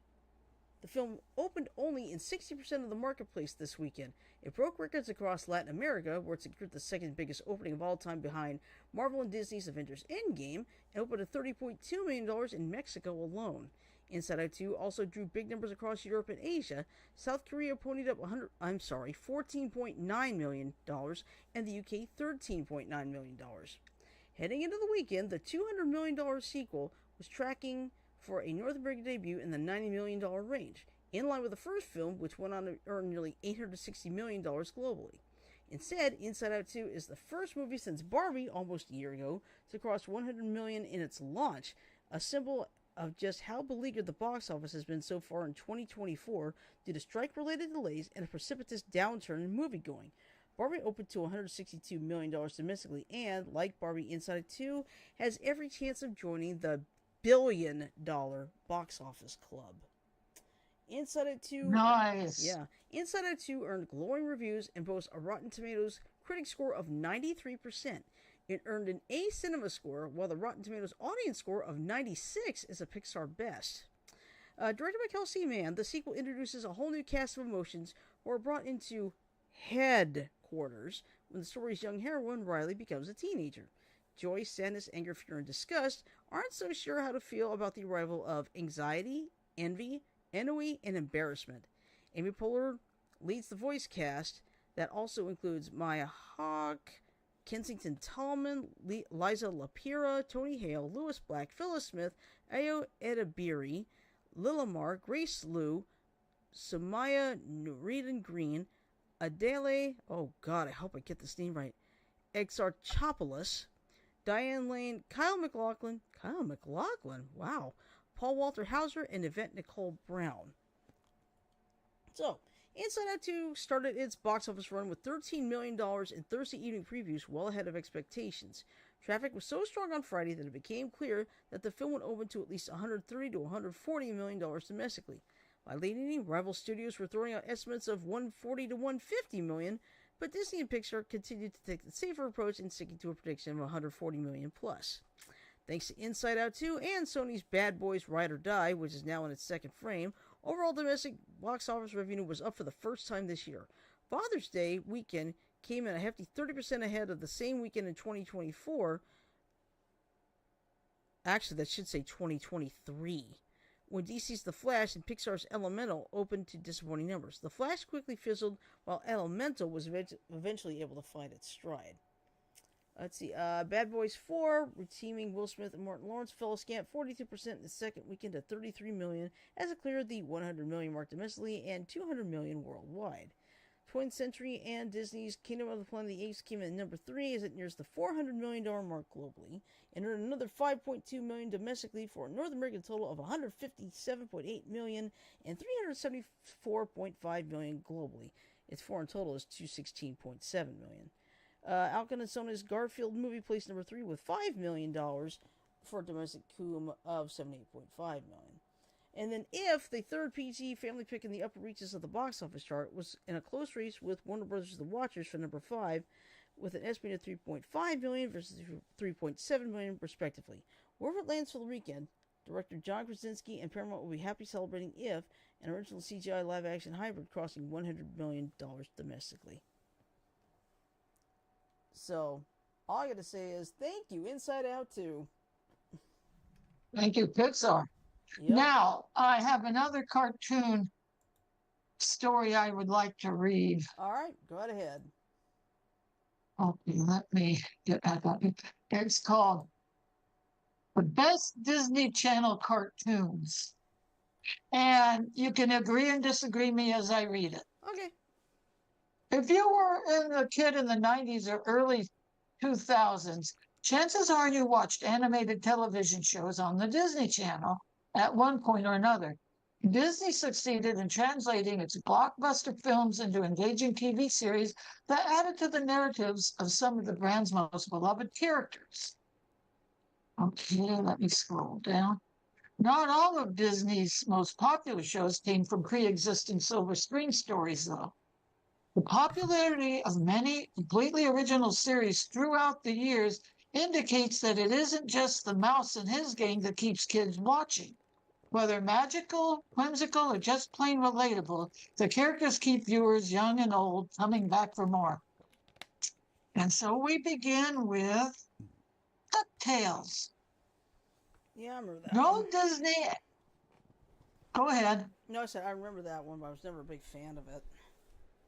only in 60% of the marketplace this weekend. It broke records across Latin America, where it secured the second biggest opening of all time behind Marvel and Disney's Avengers Endgame, and opened at $30.2 million in Mexico alone. Inside Out 2 also drew big numbers across Europe and Asia. South Korea ponied up $14.9 million, and the UK $13.9 million. Heading into the weekend, the $200 million sequel was tracking for a North American debut in the $90 million range, in line with the first film, which went on to earn nearly $860 million globally. Instead, Inside Out 2 is the first movie since Barbie, almost a year ago, to cross $100 million in its launch, a symbol of just how beleaguered the box office has been so far in 2024 due to strike-related delays and a precipitous downturn in moviegoing. Barbie opened to $162 million domestically and, like Barbie, Inside Out 2 has every chance of joining the billion-dollar box office club. Inside Out 2... Nice. Yeah. Inside Out 2 earned glowing reviews and boasts a Rotten Tomatoes critic score of 93%. It earned an A Cinema score, while the Rotten Tomatoes audience score of 96 is a Pixar best. Directed by Kelsey Mann, the sequel introduces a whole new cast of emotions who are brought into headquarters when the story's young heroine, Riley, becomes a teenager. Joy, sadness, anger, fear, and disgust aren't so sure how to feel about the arrival of anxiety, envy, ennui, and embarrassment. Amy Poehler leads the voice cast that also includes Maya Hawke, Kensington Tallman, Liza Lapira, Tony Hale, Lewis Black, Phyllis Smith, Ayo Edebiri, Lilamar, Grace Liu, Sumaya Nureddin Green, Adele, oh god, I hope I get this name right, Exarchopoulos, Diane Lane, Kyle MacLachlan, wow, Paul Walter Hauser, and Yvette Nicole Brown. So, Inside Out 2 started its box office run with $13 million in Thursday evening previews, well ahead of expectations. Traffic was so strong on Friday that it became clear that the film would open to at least $130 to $140 million domestically. By late evening, rival studios were throwing out estimates of $140 to $150 million, but Disney and Pixar continued to take the safer approach in sticking to a prediction of $140 million plus. Thanks to Inside Out 2 and Sony's Bad Boys Ride or Die, which is now in its second frame, overall domestic box office revenue was up for the first time this year. Father's Day weekend came in a hefty 30% ahead of the same weekend in 2024. Actually, that should say 2023. When DC's The Flash and Pixar's Elemental opened to disappointing numbers. The Flash quickly fizzled, while Elemental was eventually able to find its stride. Let's see. Bad Boys 4, teaming Will Smith and Martin Lawrence, fell a scant 42% in the second weekend to 33 million, as it cleared the 100 million mark domestically and 200 million worldwide. 20th Century and Disney's Kingdom of the Planet of the Apes came in at number 3 as it nears the $400 million mark globally, and earned another 5.2 million domestically for a North American total of 157.8 million and 374.5 million globally. Its foreign total is 216.7 million. Alcon and Sony's Garfield movie placed number 3 with $5 million for a domestic cum of 78.5 million. And then If, the third PG family pick in the upper reaches of the box office chart, was in a close race with Warner Bros. The Watchers for number 5, with an estimated 3.5 million versus 3.7 million respectively. Wherever it lands for the weekend, director John Krasinski and Paramount will be happy celebrating If, an original CGI live-action hybrid crossing $100 million domestically. So, all I gotta say is thank you, Inside Out 2. Thank you, Pixar. Yep. Now, I have another cartoon story I would like to read. All right, go right ahead. Okay, let me get back up. It's called The Best Disney Channel Cartoons. And you can agree and disagree me as I read it. Okay. If you were a kid in the 90s or early 2000s, chances are you watched animated television shows on the Disney Channel at one point or another. Disney succeeded in translating its blockbuster films into engaging TV series that added to the narratives of some of the brand's most beloved characters. Okay, let me scroll down. Not all of Disney's most popular shows came from pre-existing silver screen stories, though. The popularity of many completely original series throughout the years indicates that it isn't just the mouse and his game that keeps kids watching. Whether magical, whimsical, or just plain relatable, the characters keep viewers, young and old, coming back for more. And so we begin with DuckTales. Yeah, I remember that No one. Disney... Go ahead. No, I said I remember that one, but I was never a big fan of it.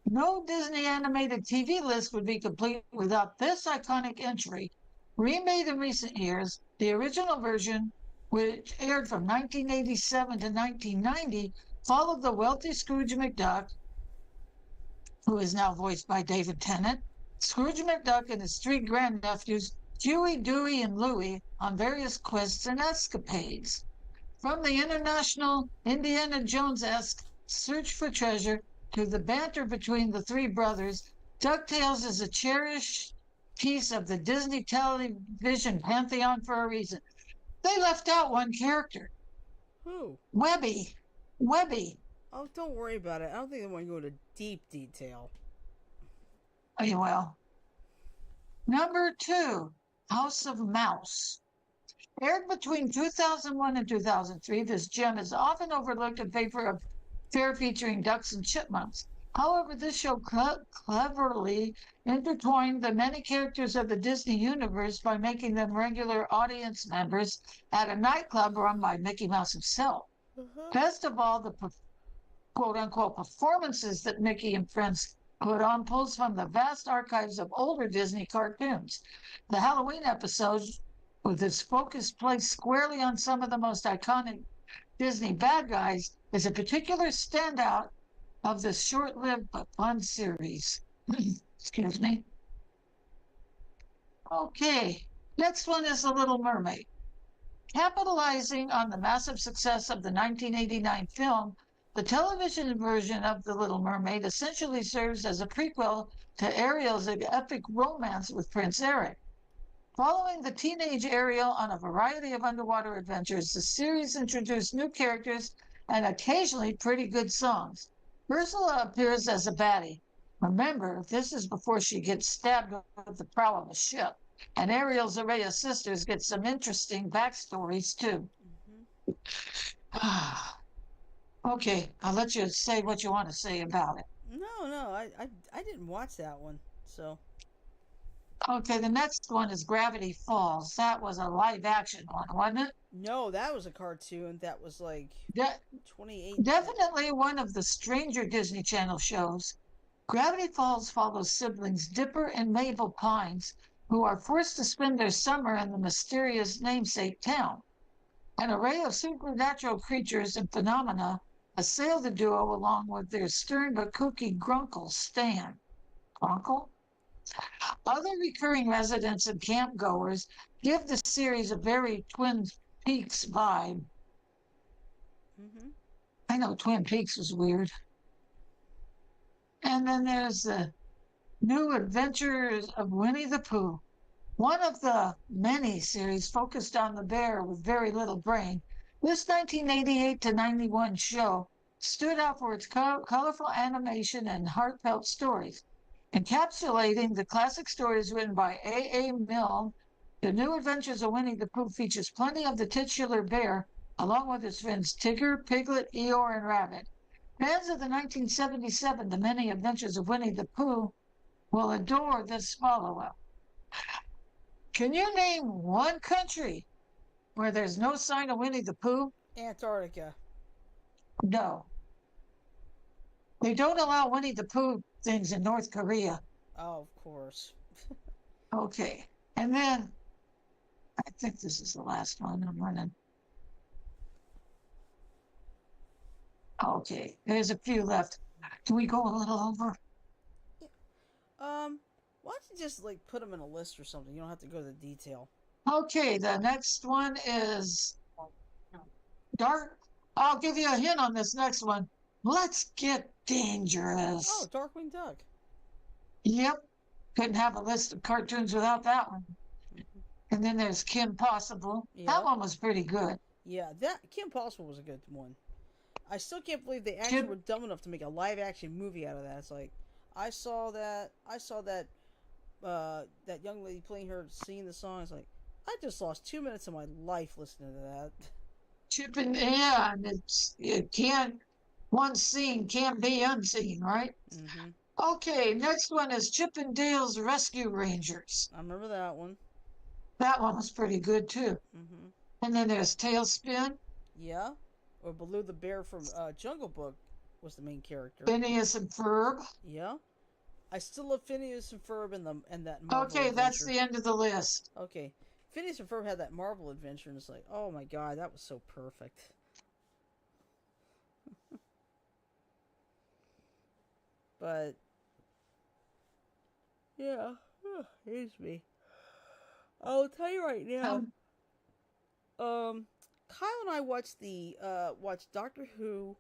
No Disney animated TV list would be complete without this iconic entry. Remade in recent years, the original version, which aired from 1987 to 1990, followed the wealthy Scrooge McDuck, who is now voiced by David Tennant, Scrooge McDuck and his three grandnephews, Huey, Dewey, and Louie, on various quests and escapades. From the international Indiana Jones-esque search for treasure to the banter between the three brothers, DuckTales is a cherished piece of the Disney television pantheon for a reason. They left out one character. Who? Webby. Webby. Oh, don't worry about it. I don't think they want to go into deep detail. Oh, well. Number 2, House of Mouse. Aired between 2001 and 2003, this gem is often overlooked in favor of fare featuring ducks and chipmunks. However, this show cleverly intertwined the many characters of the Disney universe by making them regular audience members at a nightclub run by Mickey Mouse himself. Best of all, the quote-unquote performances that Mickey and friends put on pulls from the vast archives of older Disney cartoons. The Halloween episode, with its focus placed squarely on some of the most iconic Disney bad guys, is a particular standout of this short-lived but fun series. Excuse me. Okay, next one is The Little Mermaid. Capitalizing on the massive success of the 1989 film, the television version of The Little Mermaid essentially serves as a prequel to Ariel's epic romance with Prince Eric. Following the teenage Ariel on a variety of underwater adventures, the series introduced new characters and occasionally pretty good songs. Ursula appears as a baddie. Remember, this is before she gets stabbed with the prow of a ship. And Ariel's array of sisters get some interesting backstories, too. Okay, I'll let you say what you want to say about it. No, I didn't watch that one, so... Okay, the next one is Gravity Falls. That was a live-action one, wasn't it? No, that was a cartoon that was like 28. Definitely one of the stranger Disney Channel shows. Gravity Falls follows siblings Dipper and Mabel Pines, who are forced to spend their summer in the mysterious namesake town. An array of supernatural creatures and phenomena assail the duo along with their stern but kooky grunkle, Stan. Grunkle? Other recurring residents and campgoers give the series a very Twin Peaks vibe. Mm-hmm. I know Twin Peaks was weird. And then there's the New Adventures of Winnie the Pooh. One of the many series focused on the bear with very little brain, this 1988 to 91 show stood out for its colorful animation and heartfelt stories. Encapsulating the classic stories written by A. Milne, The New Adventures of Winnie the Pooh features plenty of the titular bear, along with his friends Tigger, Piglet, Eeyore, and Rabbit. Fans of the 1977 The Many Adventures of Winnie the Pooh will adore this follow-up. Can you name one country where there's no sign of Winnie the Pooh? Antarctica. No. They don't allow Winnie the Pooh things in North Korea. Oh, of course. Okay. And then, I think this is the last one I'm running. Okay, there's a few left. Can we go a little over? Why don't you just like put them in a list or something? You don't have to go to the detail. Okay, the next one is Dark. I'll give you a hint on this next one. Let's get dangerous. Oh, Darkwing Duck. Yep. Couldn't have a list of cartoons without that one. Mm-hmm. And then there's Kim Possible. Yep. That one was pretty good. Yeah, that Kim Possible was a good one. I still can't believe they actually were dumb enough to make a live action movie out of that. It's like I saw that that young lady playing her singing the song. It's like I just lost 2 minutes of my life listening to that. Chip and yeah, and it can't one scene can't be unseen, right? Mm-hmm. Okay, next one is Chip and Dale's Rescue Rangers. I remember that one. That one was pretty good too. Mm-hmm. And then there's Tailspin. Yeah, or Baloo the Bear from Jungle Book was the main character. Phineas and Ferb. Yeah, I still love Phineas and Ferb and that Marvel Okay, adventure. that's the end of the list. Okay, Phineas and Ferb had that Marvel adventure, and it's like, oh my god, that was so perfect. But yeah, here's me. I'll tell you right now. Kyle and I watched Doctor Who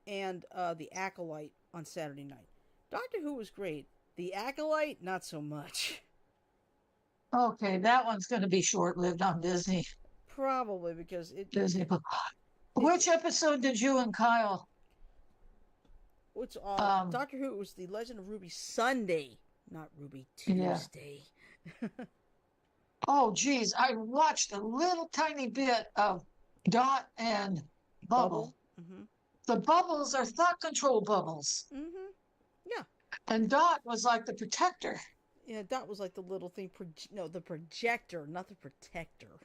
and The Acolyte on Saturday night. Doctor Who was great. The Acolyte, not so much. Okay, that one's going to be short-lived on Disney. Probably because it. Disney. Which episode did you and Kyle? Which Doctor Who was the Legend of Ruby Sunday, not Ruby Tuesday. Yeah. Oh, geez, I watched a little tiny bit of Dot and Bubble. Mm-hmm. The bubbles are thought control bubbles. Mm-hmm. Yeah. And Dot was like the protector. Yeah, Dot was like the little thing. The projector, not the protector.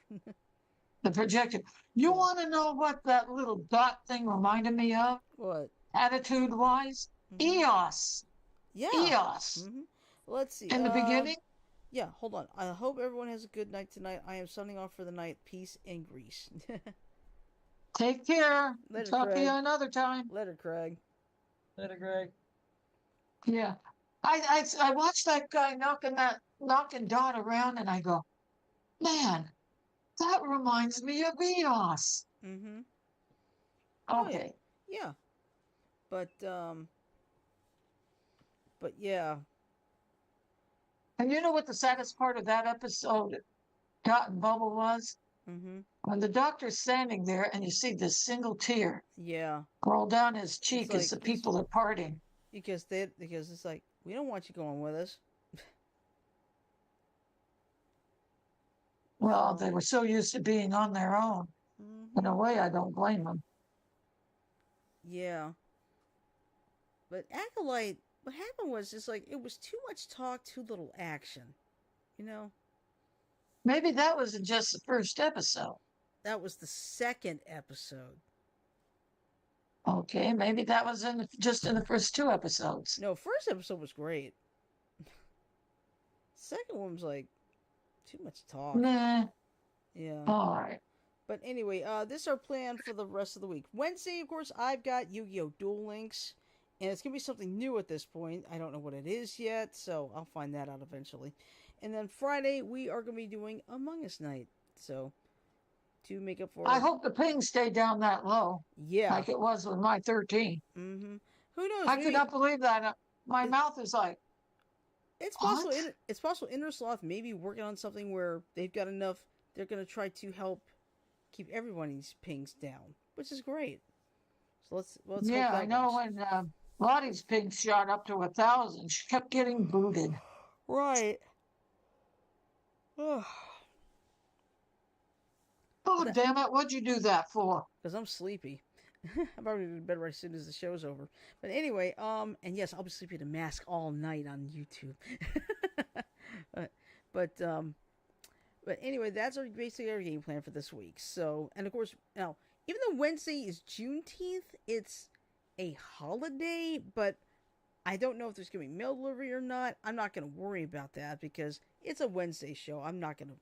The projector. You want to know what that little Dot thing reminded me of? What? Attitude-wise? Mm-hmm. EOS. Yeah. EOS. Mm-hmm. Let's see. In the beginning? Yeah, hold on. I hope everyone has a good night tonight. I am signing off for the night. Peace and grease. Take care. Later, Talk Craig. to you another time. Later, Craig. Later, Greg. Yeah. I watched that guy knocking Dot around, and I go, man, that reminds me of EOS. Mm-hmm. Okay. Oh, yeah. But yeah. And you know what the saddest part of that episode, Dot and Bubble, was? Mm-hmm. When the doctor's standing there and you see this single tear roll down his cheek as the people are parting. Because it's like, we don't want you going with us. Well, they were so used to being on their own. Mm-hmm. In a way, I don't blame them. Yeah. But Acolyte, what happened was just like, it was too much talk, too little action. You know? Maybe that wasn't just the first episode. That was the second episode. Okay, maybe that was just in the first two episodes. No, first episode was great. Second one was like too much talk. Nah. Yeah. All right. But anyway, this is our plan for the rest of the week. Wednesday, of course, I've got Yu-Gi-Oh! Duel Links. And it's going to be something new at this point. I don't know what it is yet, so I'll find that out eventually. And then Friday, we are going to be doing Among Us Night. So, to make up for... I hope the ping stayed down that low. Yeah. Like it was with my 13. Mm-hmm. Who knows? I could not believe that. My mouth is like... It's possible. It's possible Intersloth may be working on something where they've got enough. They're going to try to help keep everybody's pings down, which is great. So let's yeah, hope that I know works. when Lottie's ping shot up to 1,000, she kept getting booted. Right. Oh, damn it. What'd you do that for? Because I'm sleepy. I'm probably going to bed right as soon as the show's over. But anyway, and yes, I'll be sleeping in a mask all night on YouTube. But anyway, that's basically our game plan for this week. So, and of course, now, even though Wednesday is Juneteenth, it's a holiday, but I don't know if there's going to be mail delivery or not. I'm not going to worry about that because it's a Wednesday show. I'm not going to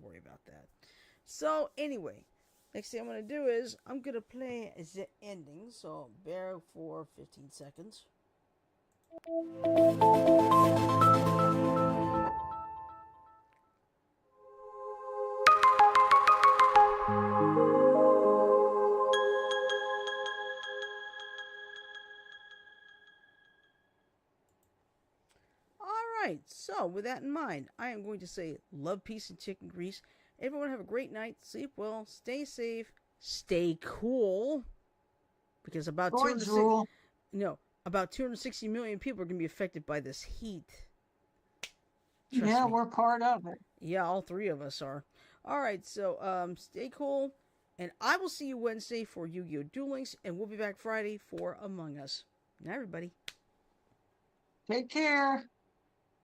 worry about that. So, anyway, next thing I'm going to do is I'm going to play the ending. So, bear for 15 seconds. Alright, so with that in mind, I am going to say love, peace, and chicken grease. Everyone have a great night, sleep well, stay safe, stay cool. Because about 260 million people are going to be affected by this heat. Trust me. We're part of it. Yeah, all three of us are. Alright, so stay cool. And I will see you Wednesday for Yu-Gi-Oh! Duel Links. And we'll be back Friday for Among Us. Night, everybody. Take care.